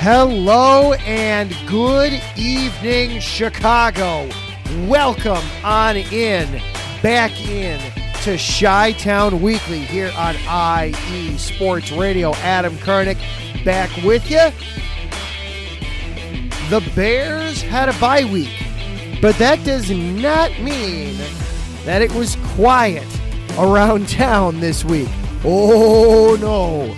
Hello and good evening, Chicago. Welcome on in, back in to Chi-Town Weekly here on IE Sports Radio. Adam Karnick back with you. The Bears had a bye week, but that does not mean that it was quiet around town this week. Oh no.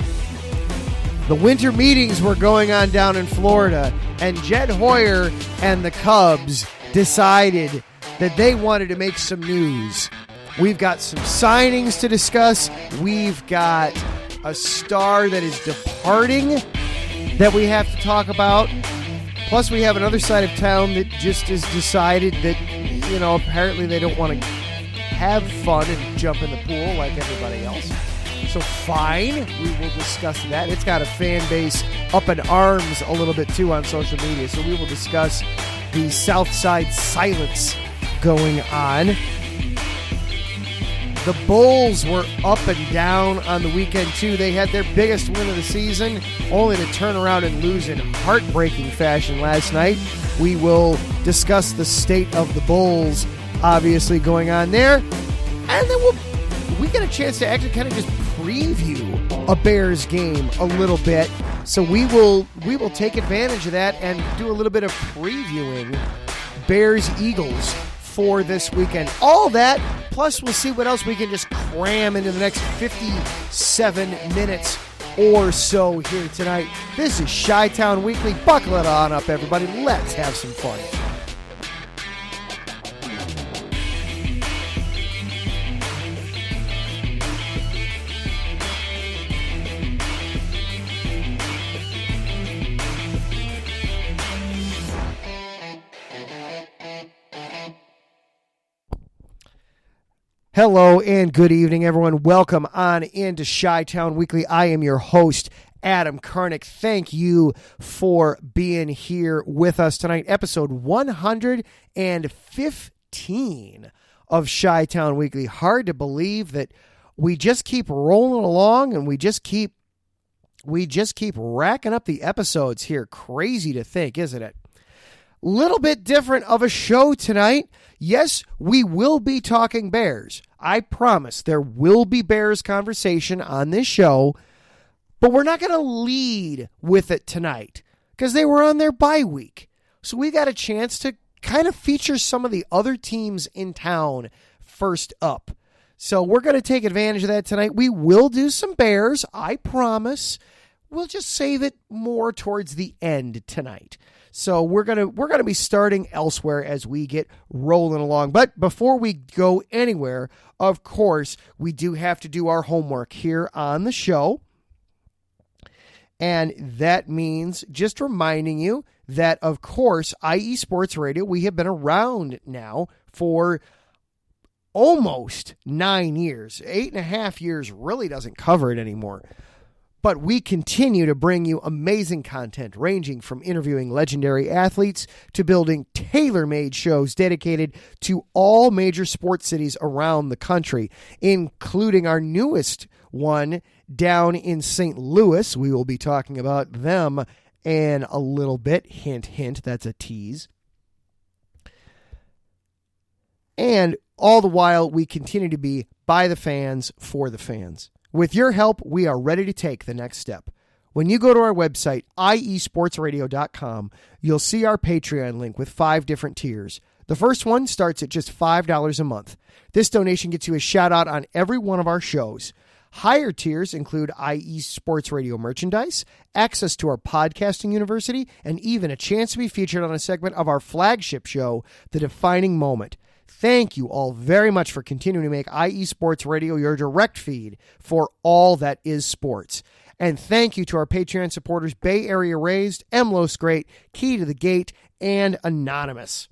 The winter meetings were going on down in Florida, and Jed Hoyer and the Cubs decided that they wanted to make some news. We've got some signings to discuss. We've got a star that is departing that we have to talk about. Plus, we have another side of town that just has decided that, apparently they don't want to have fun and jump in the pool like everybody else. So fine, we will discuss that. It's got a fan base up in arms a little bit too on social media. So we will discuss the South Side silence going on. The Bulls were up and down on the weekend too. They had their biggest win of the season, only to turn around and lose in heartbreaking fashion last night. We will discuss the state of the Bulls, obviously, going on there. And then we get a chance to actually kind of just preview a Bears game a little bit. So we will take advantage of that and do a little bit of previewing Bears-Eagles for this weekend. All that, plus we'll see what else we can just cram into the next 57 minutes or so here tonight. This is Chi-Town Weekly. Buckle it on up, everybody. Let's have some fun. Hello and good evening, everyone. Welcome on into Chi-Town Weekly. I am your host, Adam Karnick. Thank you for being here with us tonight. Episode 115 of Chi-Town Weekly. Hard to believe that we just keep rolling along and we just keep racking up the episodes here. Crazy to think, isn't it? Little bit different of a show tonight. Yes, we will be talking Bears. I promise there will be Bears conversation on this show, but we're not going to lead with it tonight because they were on their bye week. So we got a chance to kind of feature some of the other teams in town first up. So we're going to take advantage of that tonight. We will do some Bears, I promise. We'll just save it more towards the end tonight. So we're gonna be starting elsewhere as we get rolling along. But before we go anywhere, of course, we do have to do our homework here on the show. And that means just reminding you that, of course, IE Sports Radio, we have been around now for almost 9 years. 8.5 years really doesn't cover it anymore. But we continue to bring you amazing content ranging from interviewing legendary athletes to building tailor-made shows dedicated to all major sports cities around the country, including our newest one down in St. Louis. We will be talking about them in a little bit. Hint, hint, that's a tease. And all the while, we continue to be by the fans, for the fans. With your help, we are ready to take the next step. When you go to our website, iesportsradio.com, you'll see our Patreon link with 5 different tiers. The first one starts at just $5 a month. This donation gets you a shout out on every one of our shows. Higher tiers include IE Sports Radio merchandise, access to our podcasting university, and even a chance to be featured on a segment of our flagship show, The Defining Moment. Thank you all very much for continuing to make IE Sports Radio your direct feed for all that is sports. And thank you to our Patreon supporters, Bay Area Raised, MLOS Great, Key to the Gate, and Anonymous.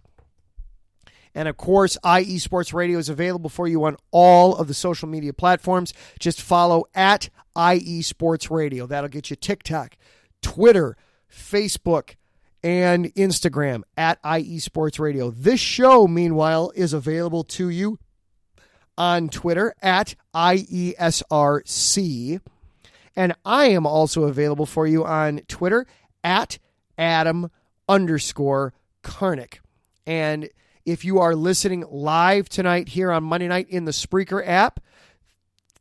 And of course, IE Sports Radio is available for you on all of the social media platforms. Just follow at IE Sports Radio. That'll get you TikTok, Twitter, Facebook, and Instagram at IE Sports Radio. This show, meanwhile, is available to you on Twitter at IESRC. And I am also available for you on Twitter at Adam_Karnick. And if you are listening live tonight here on Monday night in the Spreaker app,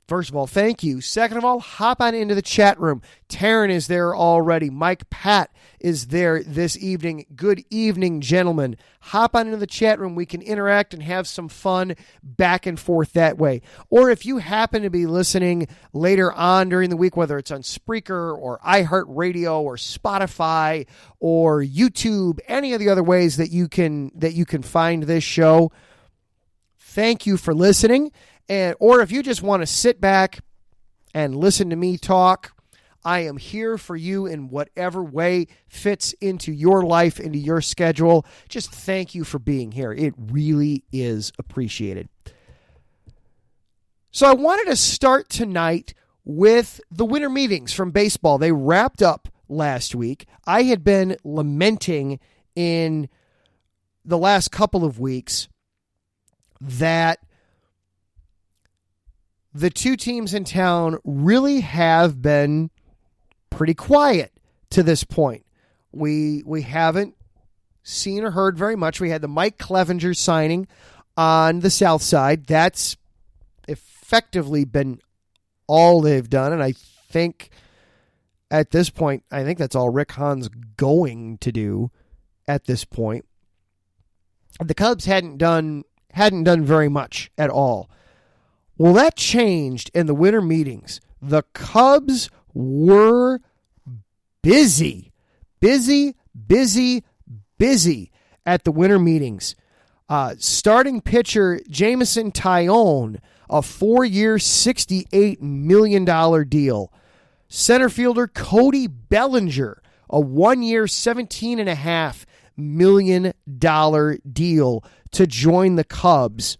first of all, thank you. Second of all, hop on into the chat room. Taryn is there already. Mike Pat is there this evening. Good evening, gentlemen. Hop on into the chat room. We can interact and have some fun back and forth that way. Or if you happen to be listening later on during the week, whether it's on Spreaker or iHeartRadio or Spotify or YouTube, any of the other ways that you can find this show, thank you for listening. Or if you just want to sit back and listen to me talk, I am here for you in whatever way fits into your life, into your schedule. Just thank you for being here. It really is appreciated. So I wanted to start tonight with the winter meetings from baseball. They wrapped up last week. I had been lamenting in the last couple of weeks that the two teams in town really have been pretty quiet to this point. We haven't seen or heard very much. We had the Mike Clevenger signing on the south side. That's effectively been all they've done, and I think at this point, I think that's all Rick Hahn's going to do at this point. The Cubs hadn't done very much at all. Well, that changed in the winter meetings. The Cubs were busy at the winter meetings. Starting pitcher Jameson Taillon, a 4-year, $68 million deal. Center fielder Cody Bellinger, a 1-year, $17.5 million deal to join the Cubs.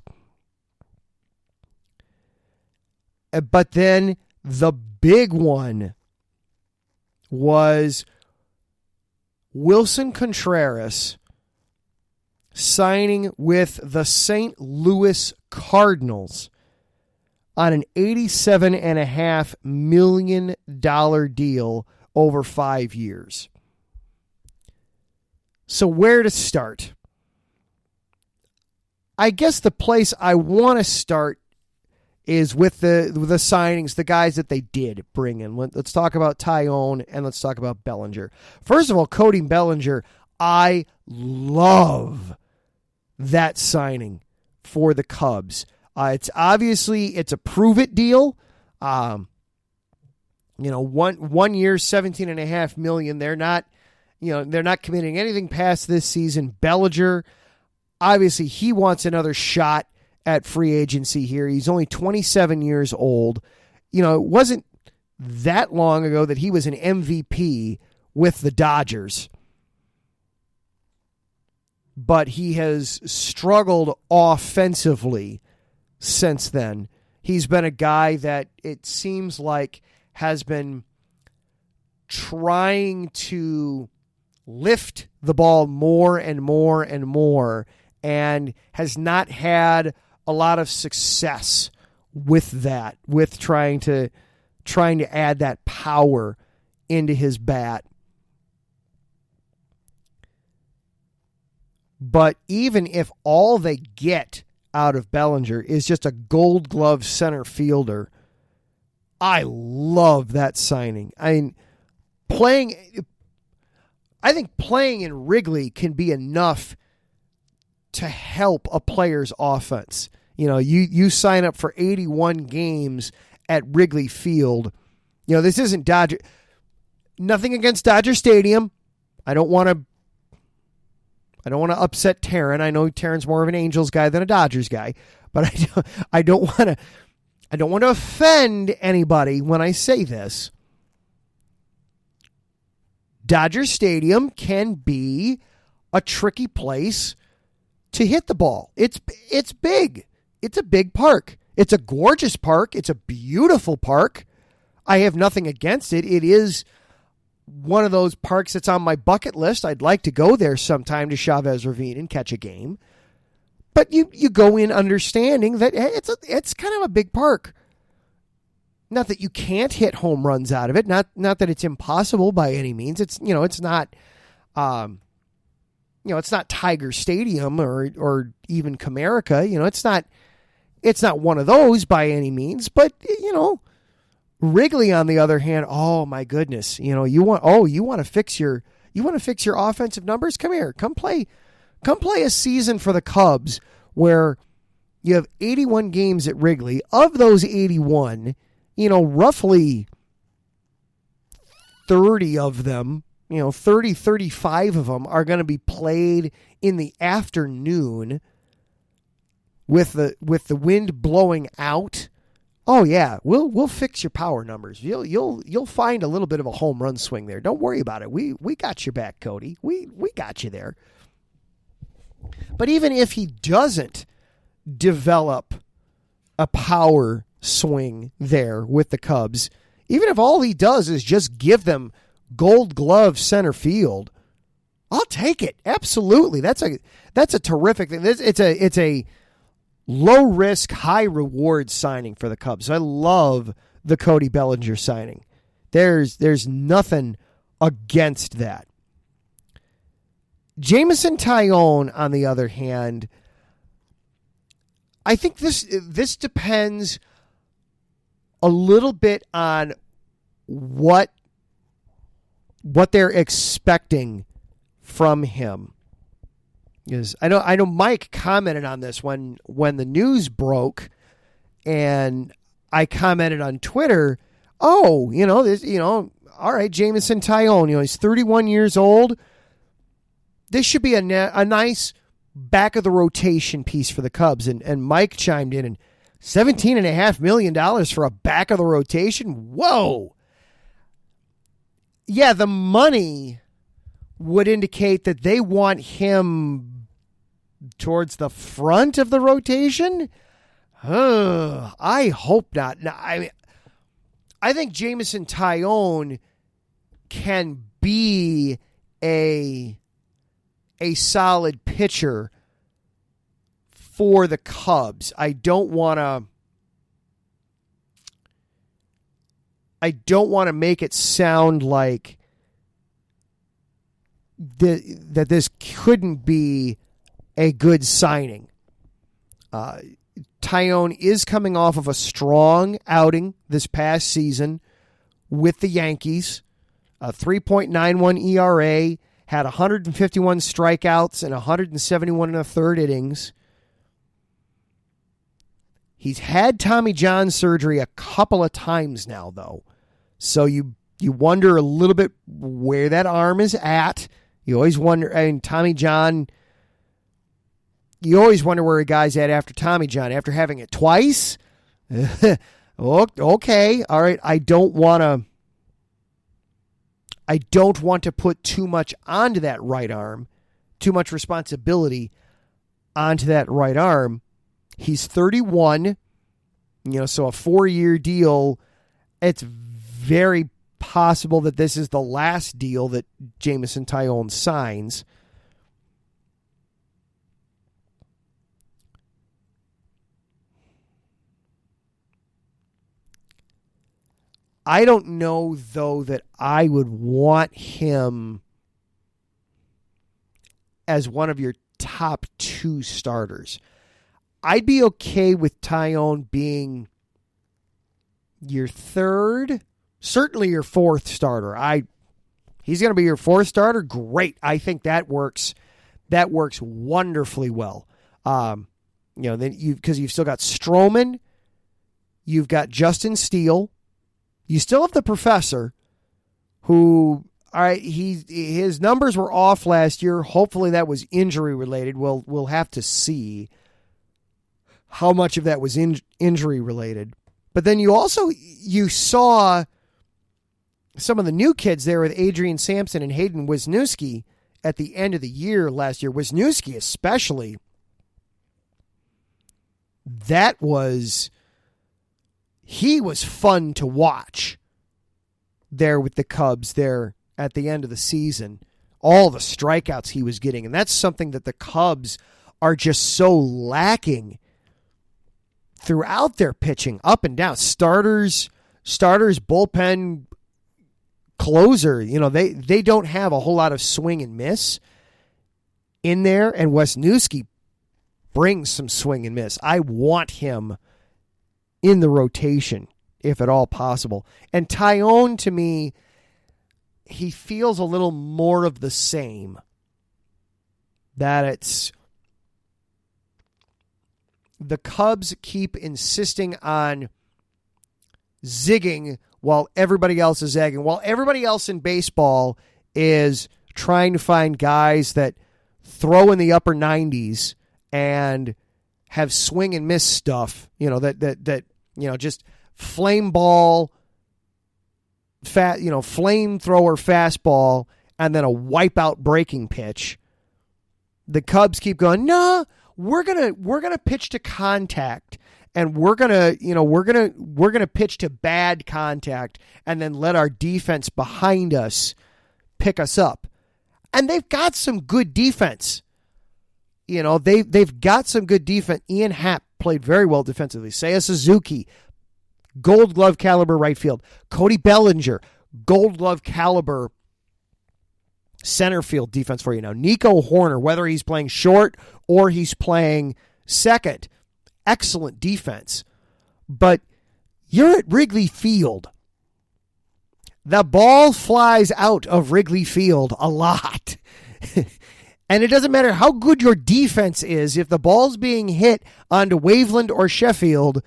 But then the big one was Wilson Contreras signing with the St. Louis Cardinals on an $87.5 million deal over 5 years. So where to start? I guess the place I want to start is with the signings, the guys that they did bring in. Let's talk about Taillon and let's talk about Bellinger. First of all, Cody Bellinger, I love that signing for the Cubs. It's a prove-it deal. 1 year, $17.5 million. They're not committing anything past this season. Bellinger, obviously, he wants another shot at free agency here. He's only 27 years old. It wasn't that long ago that he was an MVP with the Dodgers. But he has struggled offensively since then. He's been a guy that it seems like has been trying to lift the ball more and more and more and has not had a lot of success with that, with trying to add that power into his bat. But even if all they get out of Bellinger is just a Gold Glove center fielder, I love that signing. I mean, I think playing in Wrigley can be enough to help a player's offense. You sign up for 81 games at Wrigley Field. This isn't Dodger. Nothing against Dodger Stadium. I don't want to upset Taryn. I know Taryn's more of an Angels guy than a Dodgers guy, but I don't want to offend anybody when I say this. Dodger Stadium can be a tricky place to hit the ball. It's big. It's a big park. It's a gorgeous park. It's a beautiful park. I have nothing against it. It is one of those parks that's on my bucket list. I'd like to go there sometime to Chavez Ravine and catch a game. But you go in understanding that it's kind of a big park. Not that you can't hit home runs out of it. Not that it's impossible by any means. It's it's not it's not Tiger Stadium or even Comerica. It's not one of those by any means. But Wrigley, on the other hand, oh my goodness, you want to fix your offensive numbers. Come here, come play a season for the Cubs where you have 81 games at Wrigley. Of those 81, roughly 30 of them, 35 of them are going to be played in the afternoon with the wind blowing out. Oh yeah, we'll fix your power numbers. You'll find a little bit of a home run swing there. Don't worry about it. We got your back, Cody. We got you there. But even if he doesn't develop a power swing there with the Cubs, even if all he does is just give them Gold Glove center field, I'll take it. Absolutely. That's a terrific thing. It's a low risk, high reward signing for the Cubs. I love the Cody Bellinger signing. There's nothing against that. Jameson Taillon, on the other hand, I think this depends a little bit on what they're expecting from him. Because I know Mike commented on this when the news broke, and I commented on Twitter, all right, Jameson Taillon, he's 31 years old. This should be a nice back of the rotation piece for the Cubs. And Mike chimed in, and $17.5 million for a back of the rotation? Whoa. Yeah, the money would indicate that they want him towards the front of the rotation. I hope not. No, I think Jameson Taillon can be a solid pitcher for the Cubs. I don't want to make it sound like that this couldn't be a good signing. Taillon is coming off of a strong outing this past season with the Yankees, a 3.91 ERA, had 151 strikeouts and 171 1/3 innings. He's had Tommy John surgery a couple of times now, though. So you wonder a little bit where that arm is at. You always wonder, and Tommy John, you always wonder where a guy's at after Tommy John, after having it twice. Okay, all right. I don't want to put too much onto that right arm, too much responsibility onto that right arm. He's 31, so a 4-year deal. It's very possible that this is the last deal that Jameson Taillon signs. I don't know, though, that I would want him as one of your top 2 starters. I'd be okay with Taillon being your 3rd, certainly your 4th starter. He's going to be your 4th starter. Great. I think that works. That works wonderfully well. Then because you've still got Stroman, you've got Justin Steele, you still have the Professor, who, all right, his numbers were off last year. Hopefully that was injury related. We'll have to see how much of that was injury related. But then you saw some of the new kids there with Adrian Sampson and Hayden Wisniewski at the end of the year last year. Wisniewski especially. He was fun to watch there with the Cubs there at the end of the season. All the strikeouts he was getting. And that's something that the Cubs are just so lacking throughout their pitching, up and down. Starters starters, bullpen, closer. They don't have a whole lot of swing and miss in there, and Wisniewski brings some swing and miss. I want him in the rotation, if at all possible. And Taillon, to me, he feels a little more of the same. That it's the Cubs keep insisting on zigging while everybody else is zagging. While everybody else in baseball is trying to find guys that throw in the upper 90s and have swing and miss stuff, that just flame ball, flamethrower fastball, and then a wipeout breaking pitch. The Cubs keep going, no, we're gonna pitch to contact, and we're gonna pitch to bad contact, and then let our defense behind us pick us up. And they've got some good defense. They've got some good defense. Ian Happ played very well defensively. Seiya Suzuki, Gold Glove caliber right field. Cody Bellinger, Gold Glove caliber center field defense for you now. Nico Horner, whether he's playing short or he's playing second, excellent defense. But you're at Wrigley Field. The ball flies out of Wrigley Field a lot. And it doesn't matter how good your defense is. If the ball's being hit onto Waveland or Sheffield,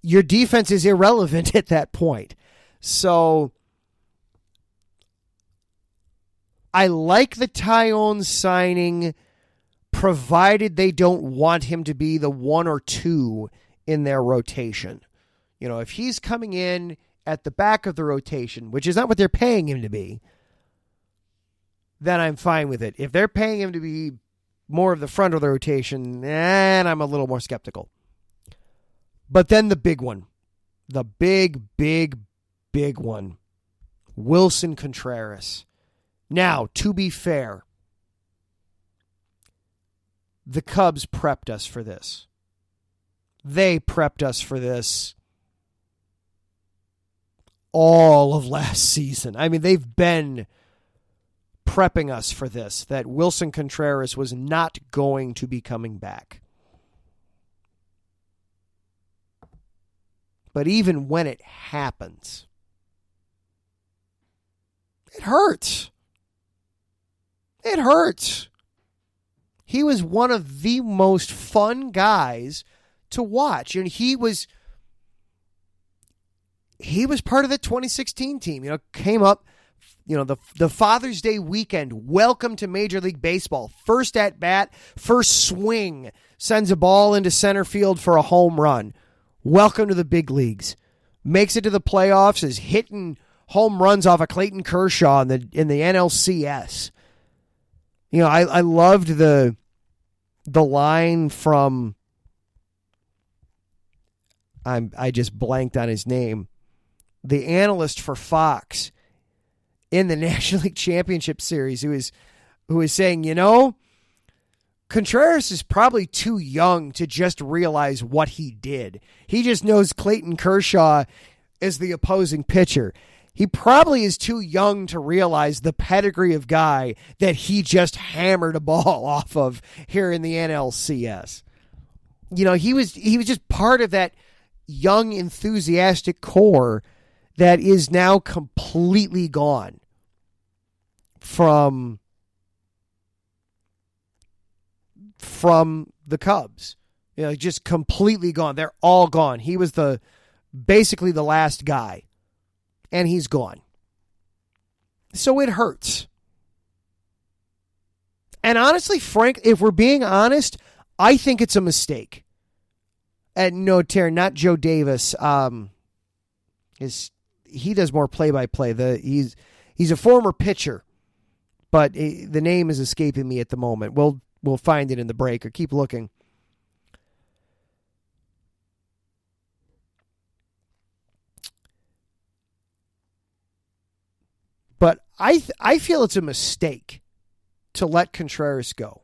your defense is irrelevant at that point. So I like the Taillon signing, provided they don't want him to be the 1 or 2 in their rotation. If he's coming in at the back of the rotation, which is not what they're paying him to be, then I'm fine with it. If they're paying him to be more of the front of the rotation, then I'm a little more skeptical. But then the big one, the big one, Willson Contreras. Now, to be fair, the Cubs prepped us for this. They prepped us for this all of last season. I mean, they've been prepping us for this, that Willson Contreras was not going to be coming back. But even when it happens, it hurts. It hurts. He was one of the most fun guys to watch. And he was part of the 2016 team. Came up, the Father's Day weekend. Welcome to Major League Baseball. First at bat, first swing, sends a ball into center field for a home run. Welcome to the big leagues. Makes it to the playoffs, is hitting home runs off of Clayton Kershaw in the NLCS. I loved the line from, I just blanked on his name, the analyst for Fox in the National League Championship Series, who was saying, Contreras is probably too young to just realize what he did. He just knows Clayton Kershaw is the opposing pitcher. He probably is too young to realize the pedigree of guy that he just hammered a ball off of here in the NLCS. He was just part of that young, enthusiastic core that is now completely gone from the Cubs. Just completely gone. They're all gone. He was basically the last guy, and he's gone. So it hurts. And honestly, Frank, if we're being honest, I think it's a mistake. And no, Terry, not Joe Davis. He does more play-by-play. He's a former pitcher, but the name is escaping me at the moment. We'll find it in the break, or keep looking. But I feel it's a mistake to let Contreras go.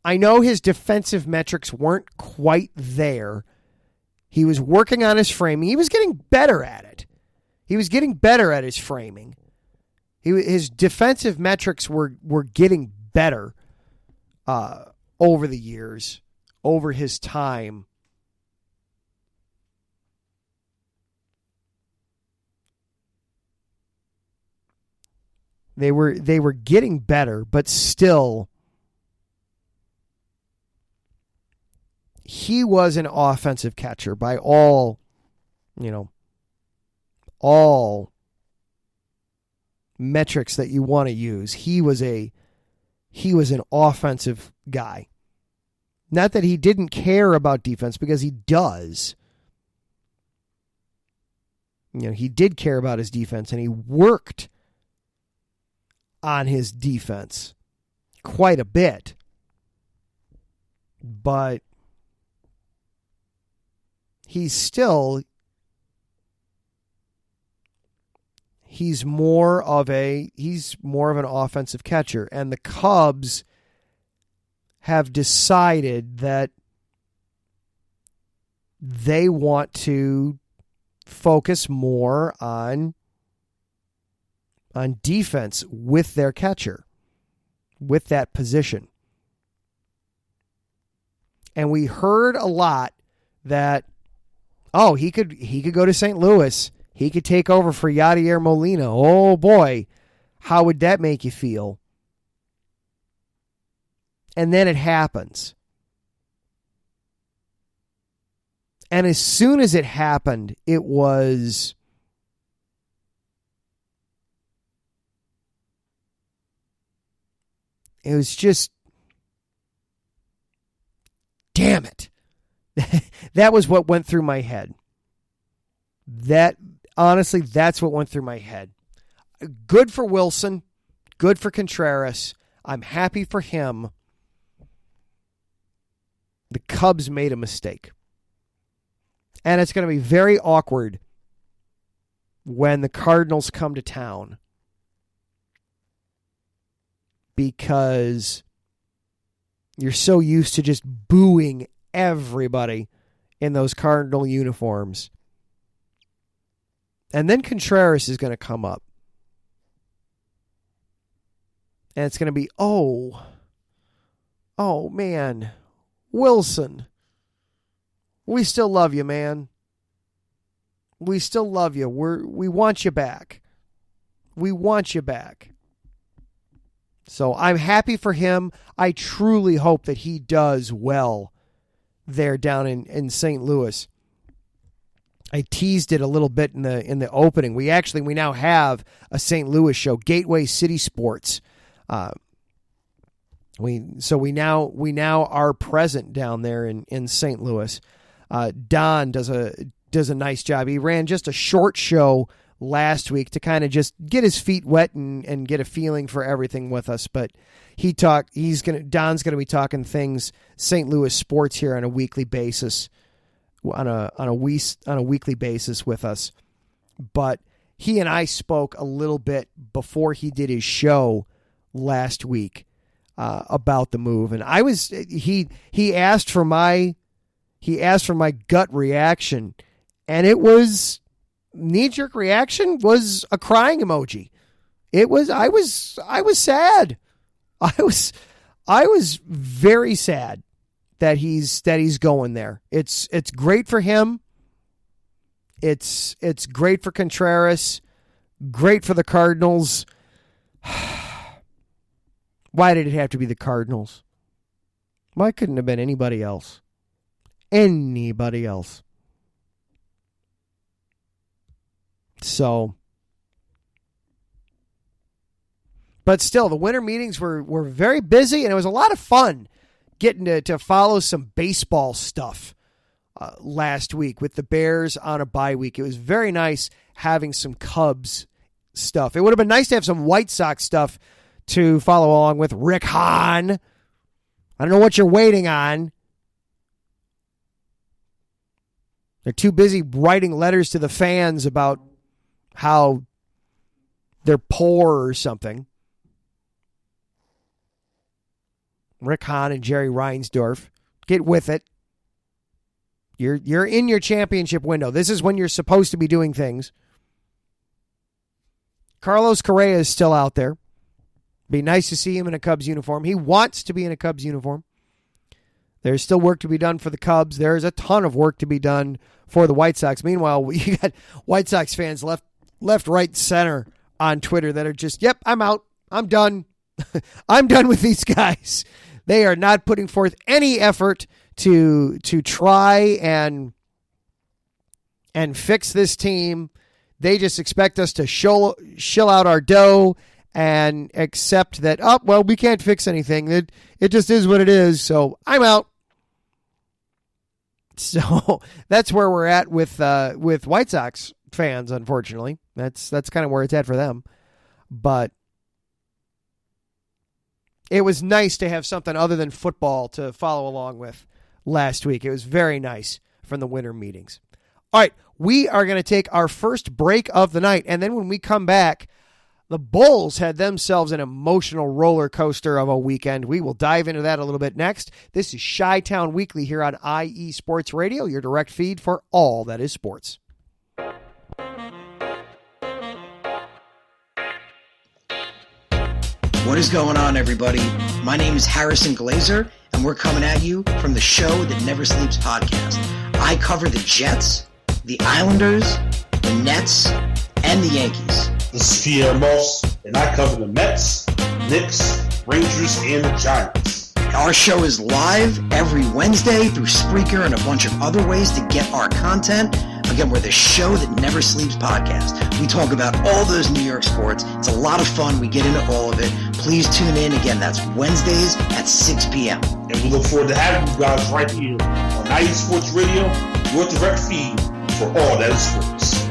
I know his defensive metrics weren't quite there. He was working on his framing. He was getting better at it. He was getting better at his framing. His defensive metrics were getting better over the years, over his time. They were getting better, but still, he was an offensive catcher by all metrics that you want to use. He was an offensive guy. Not that he didn't care about defense, because he does. He did care about his defense, and he worked on his defense quite a bit. But he's more of an offensive catcher, and the Cubs have decided that they want to focus more on defense with their catcher, with that position. And we heard a lot that, he could go to St. Louis. He could take over for Yadier Molina. Oh boy, how would that make you feel? And then it happens. And as soon as it happened, it was just, damn it. That was what went through my head. Honestly, that's what went through my head. Good for Wilson. Good for Contreras. I'm happy for him. The Cubs made a mistake. And it's going to be very awkward when the Cardinals come to town, because you're so used to just booing everybody in those Cardinal uniforms. And then Contreras is going to come up. And it's going to be, oh man, Wilson, we still love you, man. We still love you. We want you back. We want you back. So I'm happy for him. I truly hope that he does well there down in St. Louis. I teased it a little bit in the opening. We now have a St. Louis show, Gateway City Sports. We now are present down there in St. Louis. Don does a nice job. He ran just a short show last week to kind of just get his feet wet and get a feeling for everything with us. But Don's gonna be talking things St. Louis sports here on a weekly basis. On a weekly basis with us. But he and I spoke a little bit before he did his show last week about the move, and he asked for my gut reaction, and it was knee-jerk reaction was a crying emoji. I was sad. I was very sad that he's going there. It's great for him. It's great for Contreras. Great for the Cardinals. Why did it have to be the Cardinals? Why couldn't it have been anybody else? Anybody else. So, but still, the winter meetings were very busy, and it was a lot of fun getting to follow some baseball stuff last week with the Bears on a bye week. It was very nice having some Cubs stuff. It would have been nice to have some White Sox stuff to follow along with. Rick Hahn, I don't know what you're waiting on. They're too busy writing letters to the fans about how they're poor or something. Rick Hahn and Jerry Reinsdorf. Get with it. You're in your championship window. This is when you're supposed to be doing things. Carlos Correa is still out there. Be nice to see him in a Cubs uniform. He wants to be in a Cubs uniform. There's still work to be done for the Cubs. There's a ton of work to be done for the White Sox. Meanwhile, you got White Sox fans left, right, center on Twitter that are just, yep, I'm out. I'm done. I'm done with these guys. They are not putting forth any effort to try and fix this team. They just expect us to shill out our dough and accept that, oh, well, we can't fix anything. It just is what it is, so I'm out. So that's where we're at with White Sox fans, unfortunately. That's kind of where it's at for them. But it was nice to have something other than football to follow along with last week. It was very nice from the winter meetings. All right, we are going to take our first break of the night, and then when we come back, the Bulls had themselves an emotional roller coaster of a weekend. We will dive into that a little bit next. This is Chi-Town Weekly here on IE Sports Radio, your direct feed for all that is sports. What is going on, everybody? My name is Harrison Glazer, and we're coming at you from the Show That Never Sleeps podcast. I cover the Jets, the Islanders, the Nets, and the Yankees. This is Pierre Moss, and I cover the Mets, Knicks, Rangers, and the Giants. Our show is live every Wednesday through Spreaker and a bunch of other ways to get our content. Again, we're the Show That Never Sleeps podcast. We talk about all those New York sports. It's a lot of fun. We get into all of it. Please tune in. Again, that's Wednesdays at 6 p.m. And we look forward to having you guys right here on IE Sports Radio, your direct feed for all that is sports.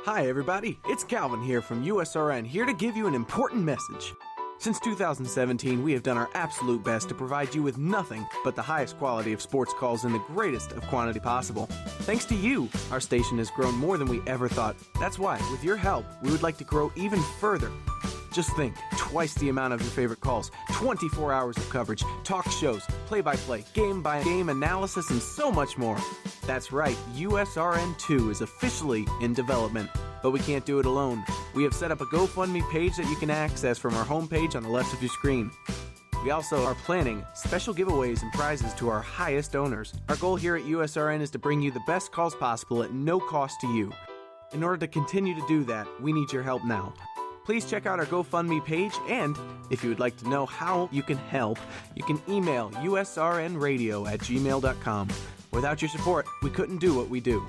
Hi everybody, it's Calvin here from USRN, here to give you an important message. Since 2017, we have done our absolute best to provide you with nothing but the highest quality of sports calls in the greatest of quantity possible. Thanks to you, our station has grown more than we ever thought. That's why, with your help, we would like to grow even further. Just think, twice the amount of your favorite calls, 24 hours of coverage, talk shows, play-by-play, game-by-game analysis, and so much more. That's right, USRN2 is officially in development, but we can't do it alone. We have set up a GoFundMe page that you can access from our homepage on the left of your screen. We also are planning special giveaways and prizes to our highest donors. Our goal here at USRN is to bring you the best calls possible at no cost to you. In order to continue to do that, we need your help now. Please check out our GoFundMe page, and if you would like to know how you can help, you can email usrnradio@gmail.com. Without your support, we couldn't do what we do.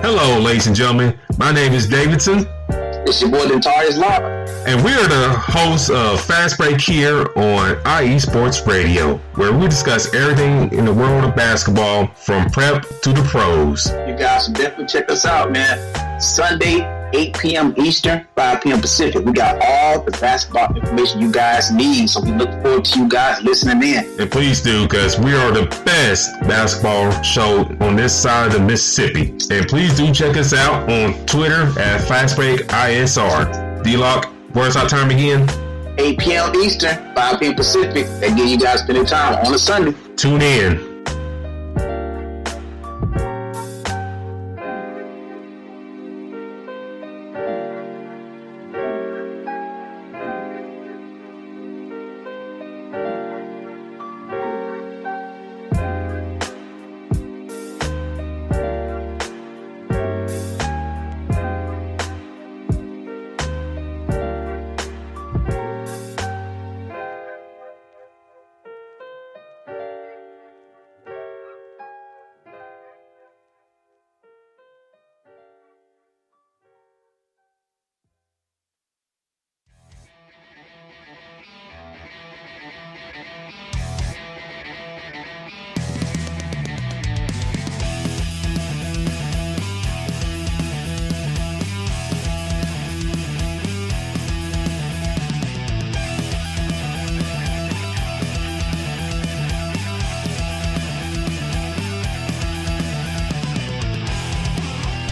Hello, ladies and gentlemen. My name is Davidson. It's your boy, Dentarius Live. And we are the hosts of Fast Break here on IE Sports Radio, where we discuss everything in the world of basketball from prep to the pros. You guys should definitely check us out, man. Sunday, 8 p.m. Eastern, 5 p.m. Pacific. We got all the basketball information you guys need, so we look forward to you guys listening in. And please do, because we are the best basketball show on this side of the Mississippi. And please do check us out on Twitter at FastBreakISR. D-Lock, where's our time again? 8 p.m. Eastern, 5 p.m. Pacific. That give you guys plenty of time on a Sunday. Tune in.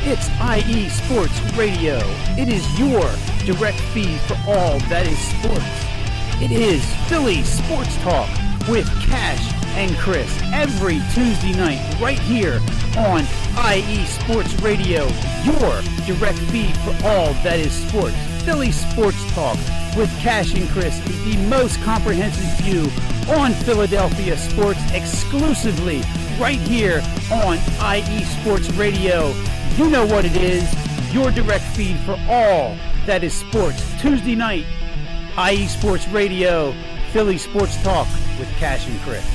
It's IE Sports Radio. It is your direct feed for all that is sports. It is Philly Sports Talk with Cash and Chris every Tuesday night right here on IE Sports Radio, your direct feed for all that is sports. Philly Sports Talk with Cash and Chris is the most comprehensive view on Philadelphia sports exclusively right here on IE Sports Radio. You know what it is, your direct feed for all that is sports. Tuesday night, IE Sports Radio, Philly Sports Talk with Cash and Chris.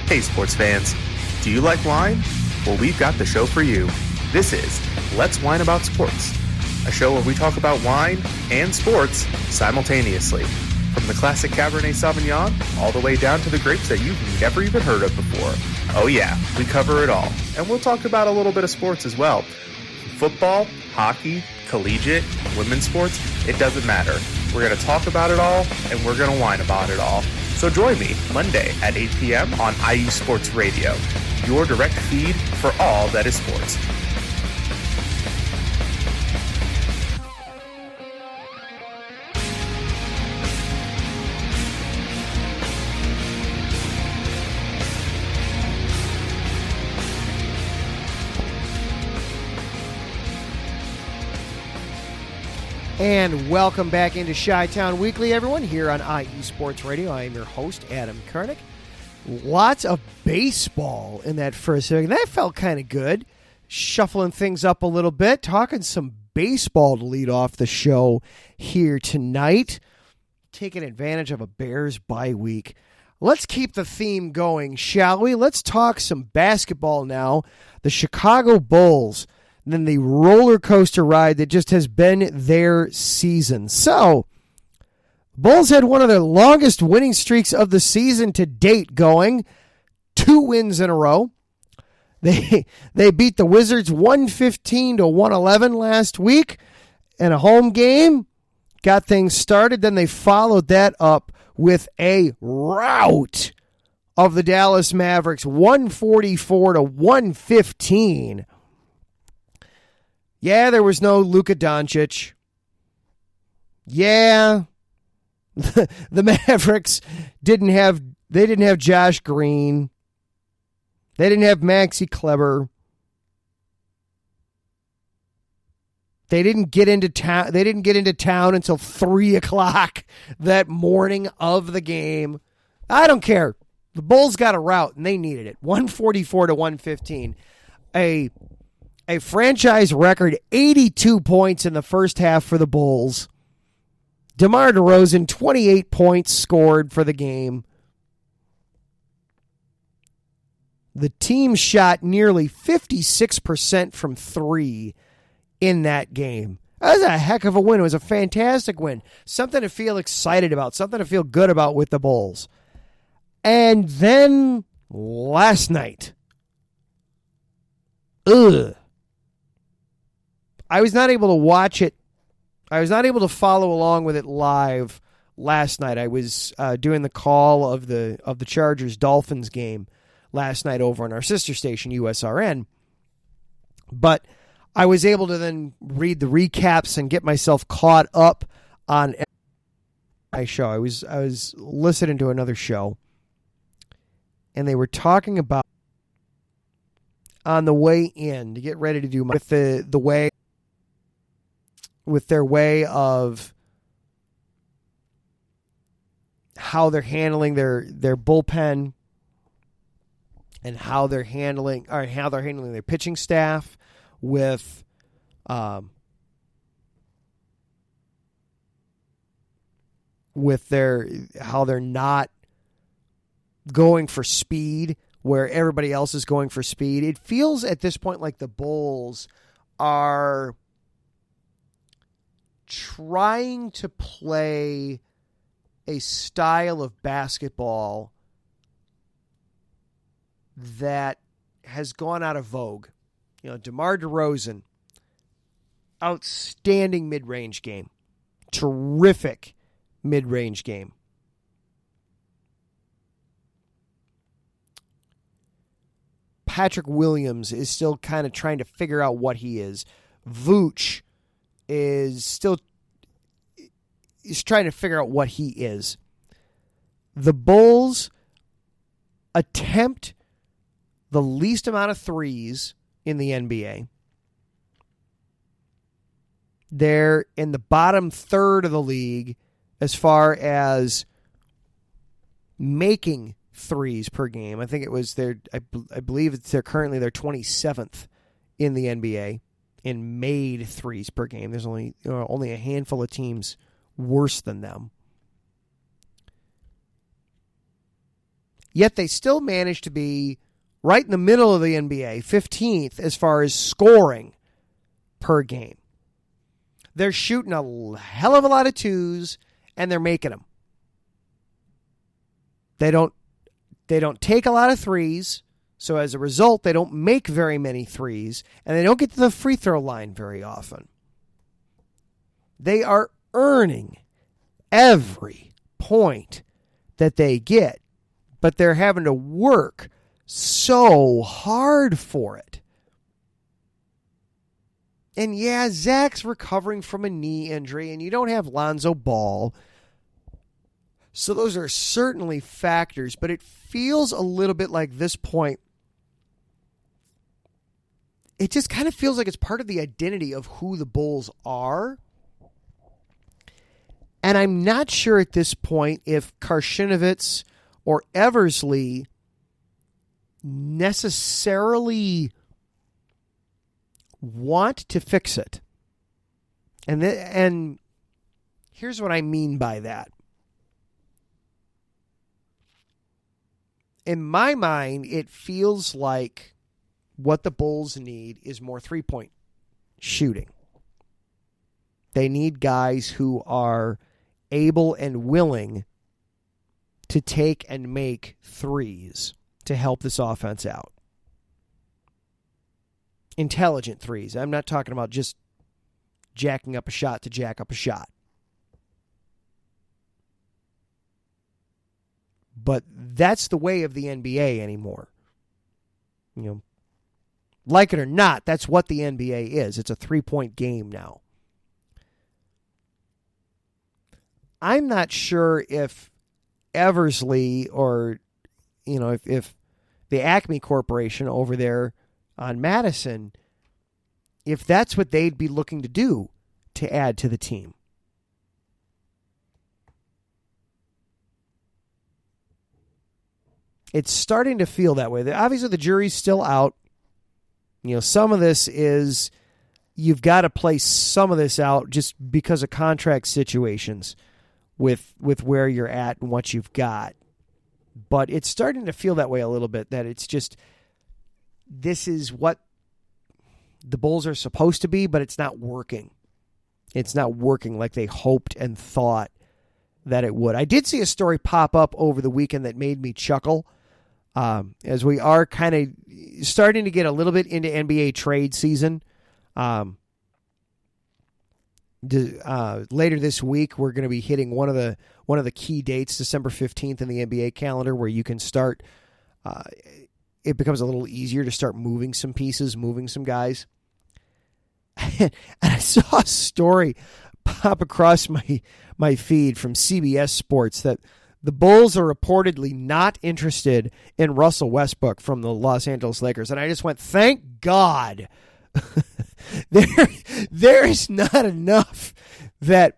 Hey sports fans, do you like wine? Well, we've got the show for you. This is Let's Wine About Sports, a show where we talk about wine and sports simultaneously. From the classic Cabernet Sauvignon all the way down to the grapes that you've never even heard of before. Oh yeah, we cover it all. And we'll talk about a little bit of sports as well. Football, hockey, collegiate, women's sports, it doesn't matter. We're going to talk about it all, and we're going to whine about it all. So join me Monday at 8 p.m. on IE Sports Radio, your direct feed for all that is sports. And welcome back into Chi-Town Weekly, everyone, here on IE Sports Radio. I am your host, Adam Kernick. Lots of baseball in that first segment. That felt kind of good. Shuffling things up a little bit, talking some baseball to lead off the show here tonight. Taking advantage of a Bears bye week. Let's keep the theme going, shall we? Let's talk some basketball now. The Chicago Bulls. Than the roller coaster ride that just has been their season. So, Bulls had one of their longest winning streaks of the season to date going. 2 wins in a row. They beat the Wizards 115-111 last week in a home game. Got things started. Then they followed that up with a rout of the Dallas Mavericks 144-115. Yeah, there was no Luka Doncic. Yeah, the Mavericks didn't have Josh Green. They didn't have Maxi Kleber. They didn't get into town. They didn't get into town until 3:00 that morning of the game. I don't care. The Bulls got a rout and they needed it. 144-115. A franchise record 82 points in the first half for the Bulls. DeMar DeRozan, 28 points scored for the game. The team shot nearly 56% from 3 in that game. That was a heck of a win. It was a fantastic win. Something to feel excited about, something to feel good about with the Bulls. And then last night, I was not able to watch it. I was not able to follow along with it live last night. I was doing the call of the Chargers-Dolphins game last night over on our sister station, USRN. But I was able to then read the recaps and get myself caught up on my show. I was listening to another show, and they were talking about on the way in to get ready to do with the way. With their way of how they're handling their bullpen and how they're handling their pitching staff with how they're not going for speed where everybody else is going for speed. It feels at this point like the Bulls are trying to play a style of basketball that has gone out of vogue. You know, DeMar DeRozan, outstanding mid-range game. Terrific mid-range game. Patrick Williams is still kind of trying to figure out what he is. Vooch is trying to figure out what he is. The Bulls attempt the least amount of threes in the NBA. They're in the bottom third of the league as far as making threes per game. I think it was I believe they're currently 27th in the NBA in made threes per game. There's only a handful of teams worse than them. Yet they still manage to be right in the middle of the NBA, 15th as far as scoring per game. They're shooting a hell of a lot of twos, and they're making them. They don't take a lot of threes, so as a result, they don't make very many threes, and they don't get to the free throw line very often. They are earning every point that they get, but they're having to work so hard for it. And yeah, Zach's recovering from a knee injury, and you don't have Lonzo Ball. So those are certainly factors, but it feels a little bit like this point. It just kind of feels like it's part of the identity of who the Bulls are. And I'm not sure at this point if Karshinovitz or Eversley necessarily want to fix it. And here's what I mean by that. In my mind, it feels like what the Bulls need is more three-point shooting. They need guys who are able and willing to take and make threes to help this offense out. Intelligent threes. I'm not talking about just jacking up a shot to jack up a shot. But that's the way of the NBA anymore. You know, like it or not, that's what the NBA is. It's a three-point game now. I'm not sure if Eversley or, you know, if the Acme Corporation over there on Madison, if that's what they'd be looking to do to add to the team. It's starting to feel that way. Obviously, the jury's still out. You know, some of this is you've got to play some of this out just because of contract situations with where you're at and what you've got. But it's starting to feel that way a little bit, that it's just this is what the Bulls are supposed to be, but it's not working. It's not working like they hoped and thought that it would. I did see a story pop up over the weekend that made me chuckle. As we are kind of starting to get a little bit into NBA trade season. Later this week, we're going to be hitting one of the key dates, December 15th in the NBA calendar, where you can start. It becomes a little easier to start moving some pieces, moving some guys. And I saw a story pop across my feed from CBS Sports that the Bulls are reportedly not interested in Russell Westbrook from the Los Angeles Lakers. And I just went, thank God. There is not enough that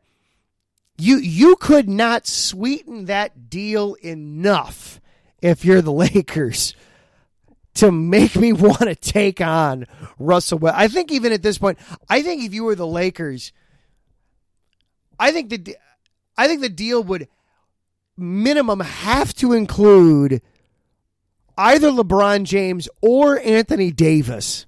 you could not sweeten that deal enough if you're the Lakers to make me want to take on Russell Westbrook. I think even at this point, I think if you were the Lakers, I think the deal would minimum have to include either LeBron James or Anthony Davis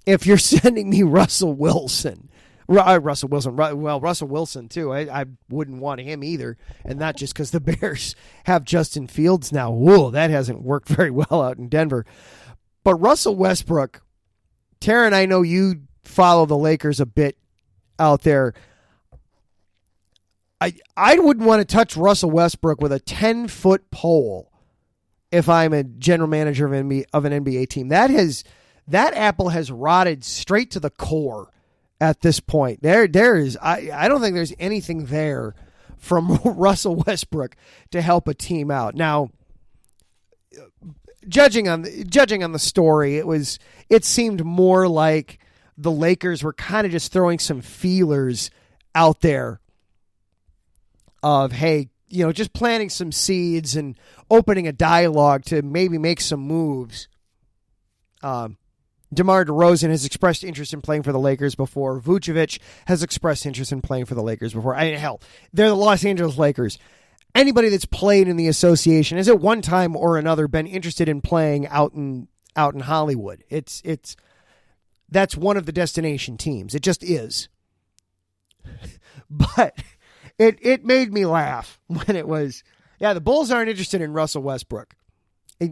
if you're sending me Russell Wilson. Russell Wilson, too. I wouldn't want him either, and not just because the Bears have Justin Fields now. Whoa, that hasn't worked very well out in Denver. But Russell Westbrook, Taryn, I know you follow the Lakers a bit out there. I wouldn't want to touch Russell Westbrook with a 10-foot pole if I'm a general manager of an NBA team. That apple has rotted straight to the core at this point. There is I don't think there's anything there from Russell Westbrook to help a team out. Now, judging on the story, it seemed more like the Lakers were kind of just throwing some feelers out there of, hey, just planting some seeds and opening a dialogue to maybe make some moves. DeMar DeRozan has expressed interest in playing for the Lakers before. Vucevic has expressed interest in playing for the Lakers before. Hell, they're the Los Angeles Lakers. Anybody that's played in the association has at one time or another been interested in playing out in Hollywood. That's one of the destination teams. It just is. But it made me laugh when it was, the Bulls aren't interested in Russell Westbrook. I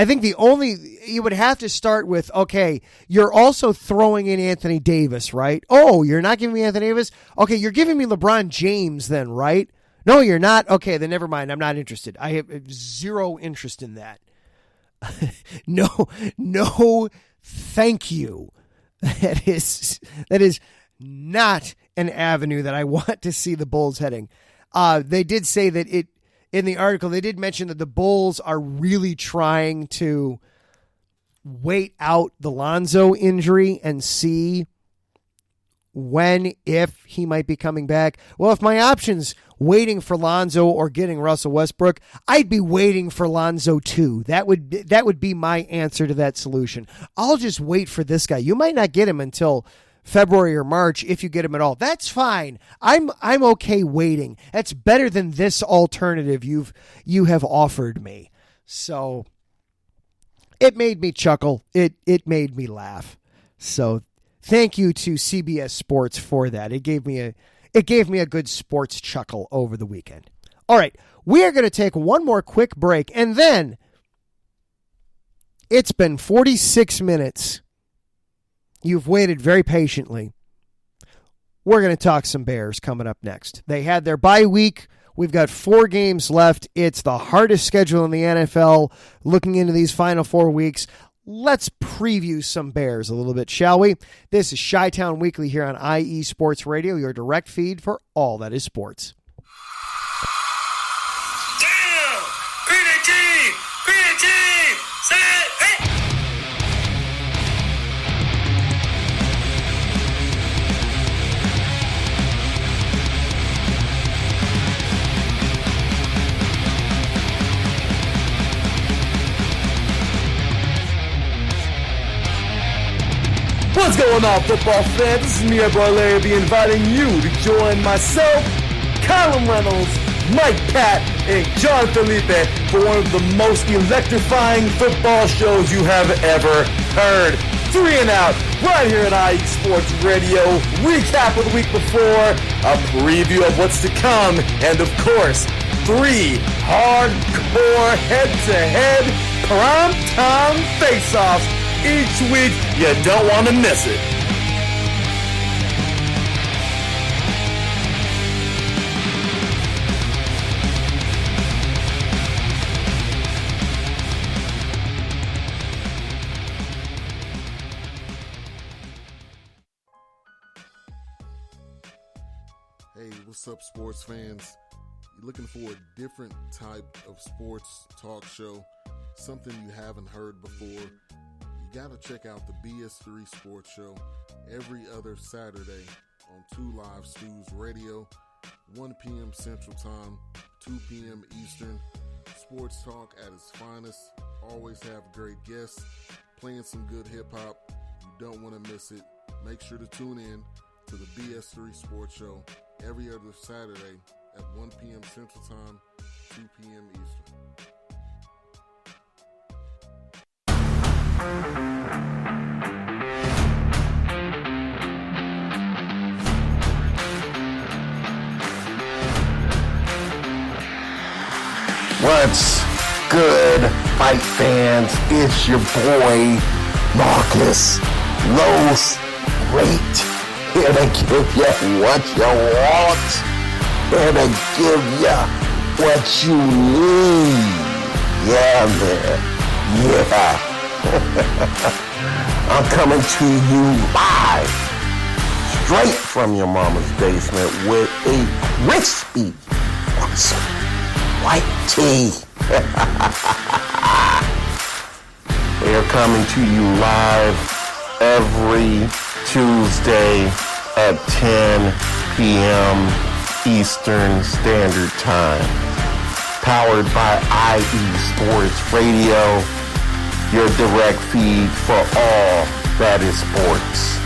think you would have to start with, okay, you're also throwing in Anthony Davis, right? Oh, you're not giving me Anthony Davis? Okay, you're giving me LeBron James then, right? No, you're not? Okay, then never mind. I'm not interested. I have zero interest in that. No, thank you. That is not an avenue that I want to see the Bulls heading. They did say that in the article, they did mention that the Bulls are really trying to wait out the Lonzo injury and see if he might be coming back. Well, if my option's waiting for Lonzo or getting Russell Westbrook, I'd be waiting for Lonzo too. That would be my answer to that solution. I'll just wait for this guy. You might not get him until February or March, if you get him at all. That's fine. I'm okay waiting. That's better than this alternative you have offered me. So it made me chuckle. It made me laugh. So thank you to CBS Sports for that. It gave me a good sports chuckle over the weekend. All right, we are going to take one more quick break, and then it's been 46 minutes. You've waited very patiently. We're going to talk some Bears coming up next. They had their bye week. We've got 4 games left. It's the hardest schedule in the NFL looking into these final 4 weeks. Let's preview some Bears a little bit, shall we? This is Chi-Town Weekly here on IE Sports Radio, your direct feed for all that is sports. Damn! Green team! Set! Hey! What's going on, football fans? This is me, your boy Larry B, inviting you to join myself, Colin Reynolds, Mike Pat, and John Felipe for one of the most electrifying football shows you have ever heard. 3 and Out, right here at IE Sports Radio. Recap of the week before, a preview of what's to come, and of course, 3 hardcore head-to-head prime-time face-offs each week. You don't want to miss it. Hey, what's up, sports fans? You're looking for a different type of sports talk show, something you haven't heard before? You gotta check out the BS3 Sports Show every other Saturday on 2 Live Stews Radio, 1 p.m. Central Time, 2 p.m. Eastern. sports talk at its finest. Always have great guests, playing some good hip-hop. You don't want to miss it. Make sure to tune in to the BS3 Sports Show every other Saturday at 1 p.m. Central Time, 2 p.m. Eastern. What's good, fight fans? It's your boy, Marcus Los Great, here to give you what you want, here to give you what you need. Yeah, man. Yeah. I'm coming to you live, straight from your mama's basement with a crispy, white tea. We are coming to you live every Tuesday at 10 p.m. Eastern Standard Time. Powered by IE Sports Radio, your direct feed for all that is sports.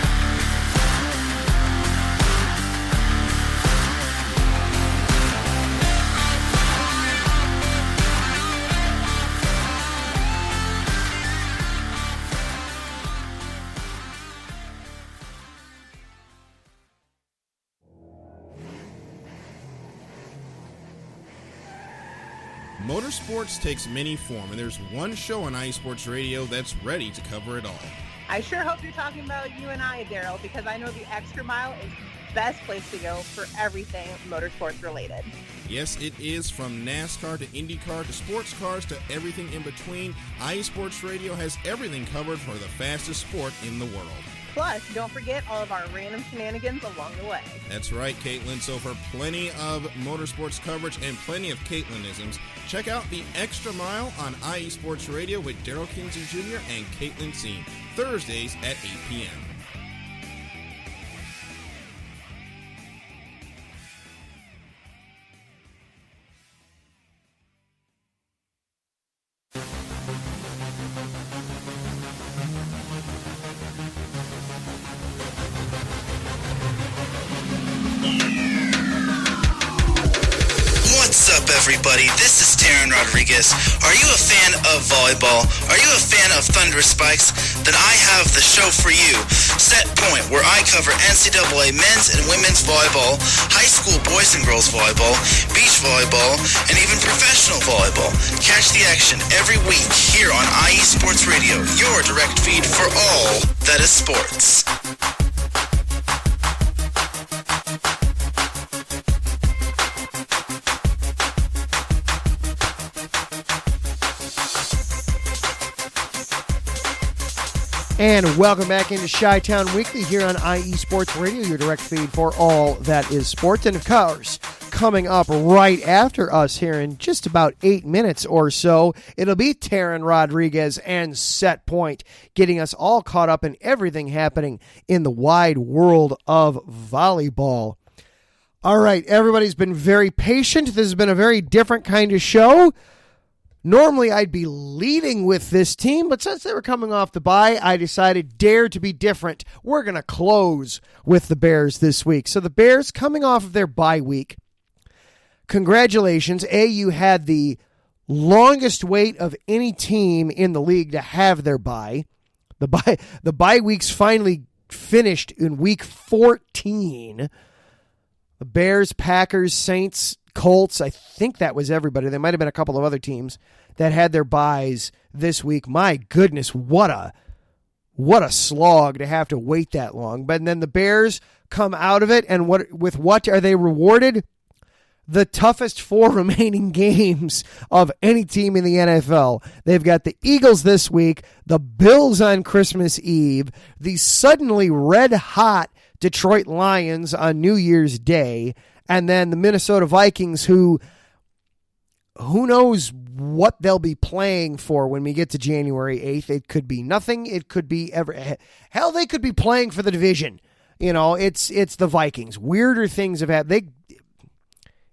Motorsports takes many forms, and there's one show on IE Sports Radio that's ready to cover it all. I sure hope you're talking about you and I, Daryl, because I know the Extra Mile is the best place to go for everything motorsports related. Yes, it is. From NASCAR to IndyCar to sports cars to everything in between, IE Sports Radio has everything covered for the fastest sport in the world. Plus, don't forget all of our random shenanigans along the way. That's right, Caitlin. So for plenty of motorsports coverage and plenty of Caitlinisms, check out the Extra Mile on IE Sports Radio with Daryl Kinsey Jr. and Caitlin Seen, Thursdays at 8 p.m. What's up, everybody? This is Taryn Rodriguez. Are you a fan of volleyball? Are you a fan of Thunder Spikes? Then I have the show for you, Set Point, where I cover NCAA men's and women's volleyball, high school boys and girls volleyball, beach volleyball, and even professional volleyball. Catch the action every week here on IE Sports Radio, your direct feed for all that is sports. And welcome back into Chi-Town Weekly here on IE Sports Radio, your direct feed for all that is sports. And of course, coming up right after us here in just about 8 minutes or so, it'll be Taryn Rodriguez and Set Point, getting us all caught up in everything happening in the wide world of volleyball. All right, everybody's been very patient. This has been a very different kind of show. Normally, I'd be leading with this team, but since they were coming off the bye, I decided, dare to be different. We're going to close with the Bears this week. So the Bears, coming off of their bye week, congratulations. You had the longest wait of any team in the league to have their bye. The bye weeks finally finished in week 14. The Bears, Packers, Saints, Colts, I think that was everybody. There might have been a couple of other teams that had their byes this week. My goodness, what a slog to have to wait that long. But then the Bears come out of it, and with what are they rewarded? The toughest 4 remaining games of any team in the NFL. They've got the Eagles this week, the Bills on Christmas Eve, the suddenly red-hot Detroit Lions on New Year's Day, and then the Minnesota Vikings, who knows what they'll be playing for when we get to January 8th. It could be nothing. It could be hell, they could be playing for the division. You know, it's the Vikings. Weirder things have happened.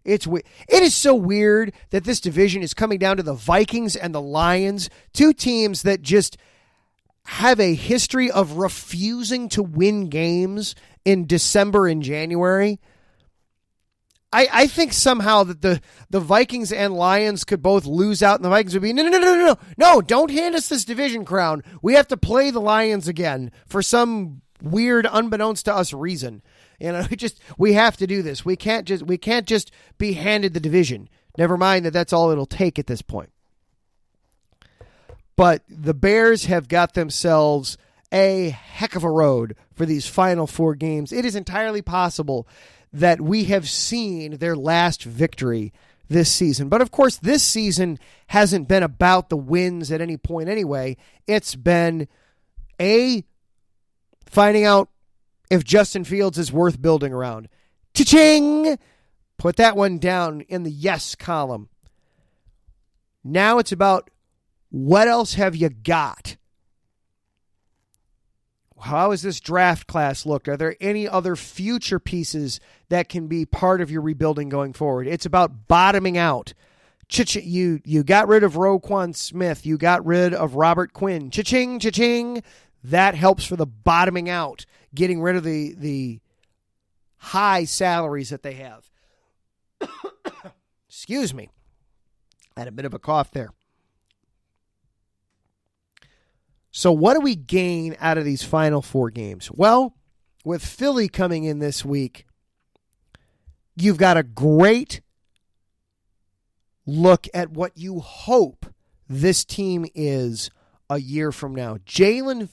It is so weird that this division is coming down to the Vikings and the Lions, two teams that just have a history of refusing to win games in December and January. I think somehow that the Vikings and Lions could both lose out, and the Vikings would be, no, don't hand us this division crown. We have to play the Lions again for some weird, unbeknownst to us reason. We have to do this. We can't just be handed the division. Never mind that that's all it'll take at this point. But the Bears have got themselves a heck of a road for these final 4 games. It is entirely possible that we have seen their last victory this season. But of course, this season hasn't been about the wins at any point anyway. It's been finding out if Justin Fields is worth building around. Cha-ching! Put that one down in the yes column. Now it's about what else have you got? How has this draft class looked? Are there any other future pieces that can be part of your rebuilding going forward? It's about bottoming out. You got rid of Roquan Smith. You got rid of Robert Quinn. Cha-ching, cha-ching. That helps for the bottoming out, getting rid of the high salaries that they have. Excuse me. I had a bit of a cough there. So what do we gain out of these final 4 games? Well, with Philly coming in this week, you've got a great look at what you hope this team is a year from now. Jalen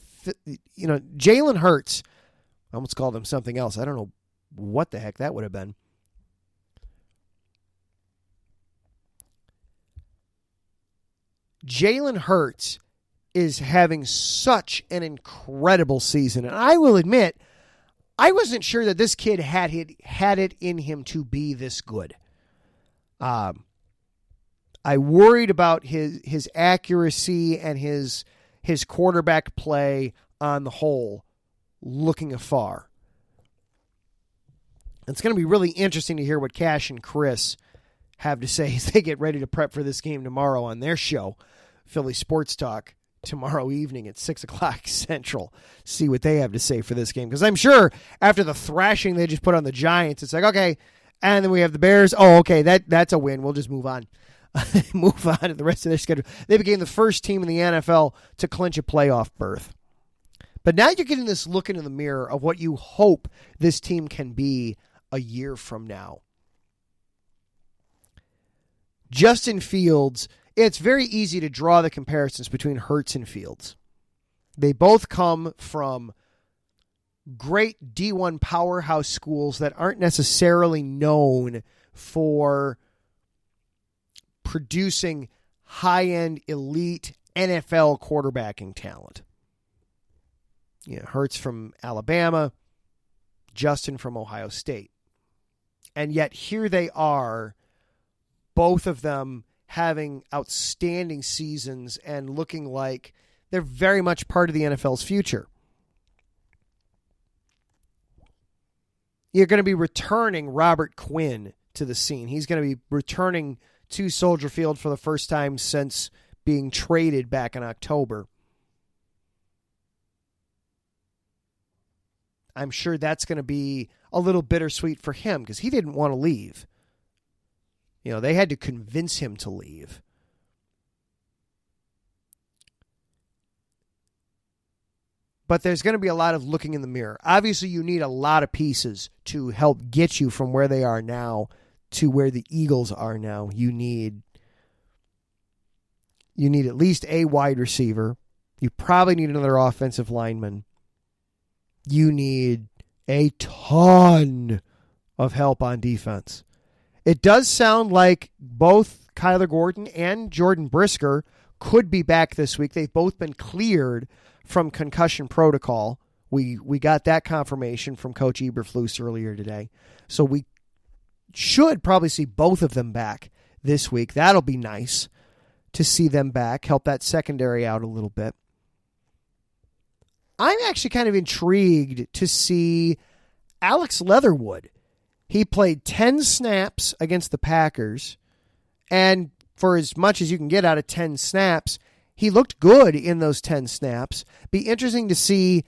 Hurts, I almost called him something else. I don't know what the heck that would have been. Jalen Hurts is having such an incredible season. And I will admit, I wasn't sure that this kid had it in him to be this good. I worried about his accuracy and his quarterback play on the whole, looking afar. It's going to be really interesting to hear what Cash and Chris have to say as they get ready to prep for this game tomorrow on their show, Philly Sports Talk, tomorrow evening at 6 o'clock Central. See what they have to say for this game. Because I'm sure after the thrashing they just put on the Giants, it's like, okay, and then we have the Bears. Oh, okay, that's a win. We'll just move on. Move on to the rest of their schedule. They became the first team in the NFL to clinch a playoff berth. But now you're getting this look into the mirror of what you hope this team can be a year from now. Justin Fields, it's very easy to draw the comparisons between Hurts and Fields. They both come from great D1 powerhouse schools that aren't necessarily known for producing high-end elite NFL quarterbacking talent. Hurts from Alabama, Justin from Ohio State. And yet here they are, both of them having outstanding seasons and looking like they're very much part of the NFL's future. You're going to be returning Robert Quinn to the scene. He's going to be returning to Soldier Field for the first time since being traded back in October. I'm sure that's going to be a little bittersweet for him because he didn't want to leave. They had to convince him to leave. But there's going to be a lot of looking in the mirror. Obviously, you need a lot of pieces to help get you from where they are now to where the Eagles are now. You need at least a wide receiver. You probably need another offensive lineman. You need a ton of help on defense. It does sound like both Kyler Gordon and Jordan Brisker could be back this week. They've both been cleared from concussion protocol. We got that confirmation from Coach Eberflus earlier today. So we should probably see both of them back this week. That'll be nice to see them back, help that secondary out a little bit. I'm actually kind of intrigued to see Alex Leatherwood. He played 10 snaps against the Packers, and for as much as you can get out of 10 snaps, he looked good in those 10 snaps. Be interesting to see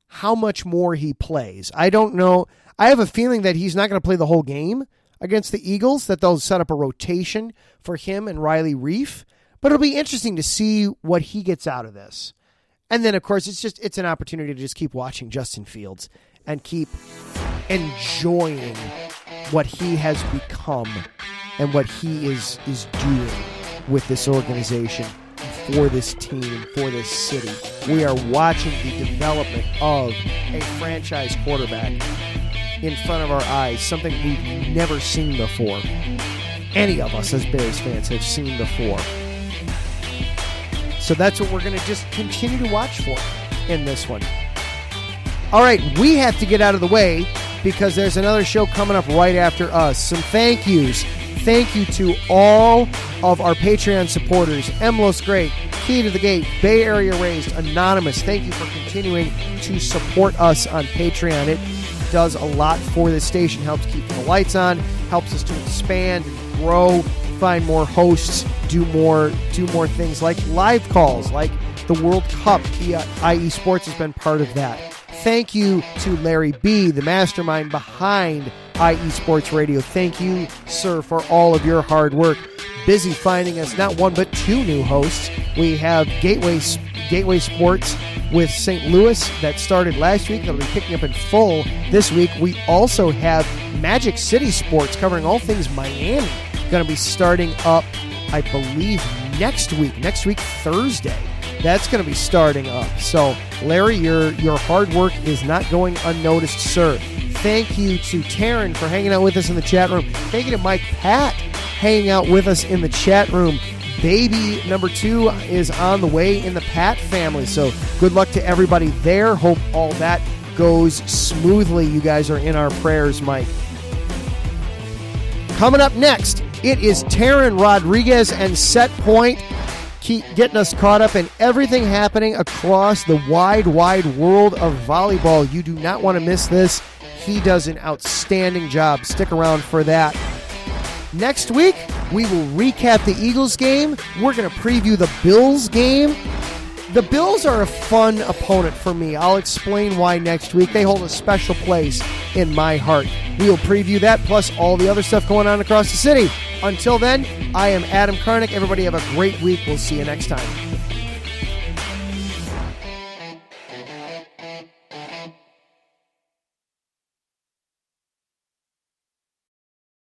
how much more he plays. I don't know. I have a feeling that he's not going to play the whole game against the Eagles, that they'll set up a rotation for him and Riley Reif. But it'll be interesting to see what he gets out of this. And then, of course, it's an opportunity to just keep watching Justin Fields and keep enjoying what he has become and what he is doing with this organization, for this team, for this city. We are watching the development of a franchise quarterback in front of our eyes, something we've never seen before. Any of us as Bears fans have seen before. So that's what we're going to just continue to watch for in this one. All right, we have to get out of the way because there's another show coming up right after us. Some thank yous. Thank you to all of our Patreon supporters. Emlos Great, Key to the Gate, Bay Area Raised, Anonymous. Thank you for continuing to support us on Patreon. It does a lot for this station, helps keep the lights on, helps us to expand and grow, find more hosts, do more things like live calls, like the World Cup. IE Sports has been part of that. Thank you to Larry B., the mastermind behind IE Sports Radio. Thank you, sir, for all of your hard work. Busy finding us not one but two new hosts. We have Gateway Sports with St. Louis that started last week. That'll be picking up in full this week. We also have Magic City Sports covering all things Miami. Going to be starting up, I believe, next week Thursday. That's going to be starting up. So, Larry, your hard work is not going unnoticed, sir. Thank you to Taryn for hanging out with us in the chat room. Thank you to Mike Pat hanging out with us in the chat room. Baby number 2 is on the way in the Pat family. So, good luck to everybody there. Hope all that goes smoothly. You guys are in our prayers, Mike. Coming up next, it is Taryn Rodriguez and Set Point. Keep getting us caught up in everything happening across the wide world of volleyball. You do not want to miss this. He does an outstanding job. Stick around for that. Next week, we will recap the Eagles game. We're going to preview the Bills game. The Bills are a fun opponent for me. I'll explain why next week. They hold a special place in my heart. We will preview that, plus all the other stuff going on across the city. Until then, I am Adam Karnick. Everybody have a great week. We'll see you next time.